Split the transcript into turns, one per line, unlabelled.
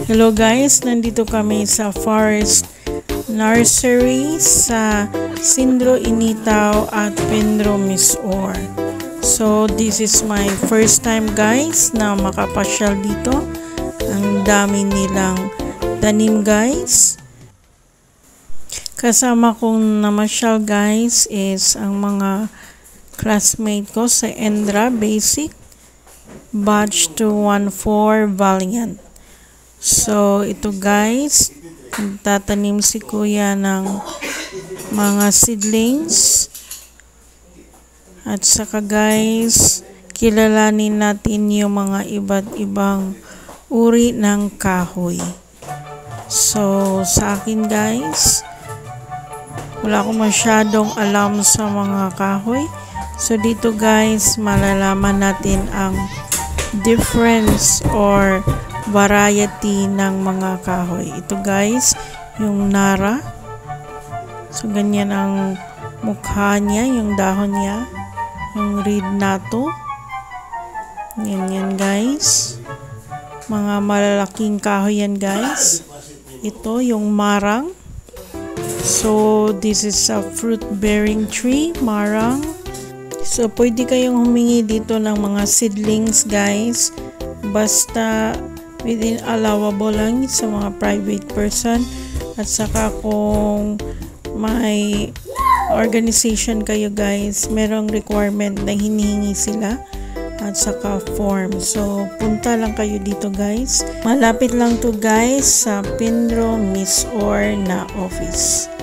Hello guys, nandito kami sa Forest Nursery sa Sindro Initaw at Pedro Misor. So this is my first time guys na makapasyal dito. Ang dami nilang tanim guys. Kasama kong namasyal guys is ang mga classmate ko sa Endra Basic Batch 214 Valiant. So, ito guys, tatanim si kuya ng mga seedlings. At saka guys, kilalanin natin yung mga iba't ibang uri ng kahoy. So, sa akin guys, wala akong masyadong alam sa mga kahoy. So, dito guys, malalaman natin ang difference or variety ng mga kahoy. Ito guys, yung Nara. So, ganyan ang mukha niya, yung dahon niya. Yung reed nato. Ganyan guys. Mga malalaking kahoy yan guys. Ito, yung marang. So, this is a fruit-bearing tree, marang. So, pwede kayong humingi dito ng mga seedlings guys. Basta within allowable lang sa mga private person. At saka kung may organization kayo guys, merong requirement na hinihingi sila. At saka form. So, punta lang kayo dito guys. Malapit lang to guys sa Pedro Misor na office.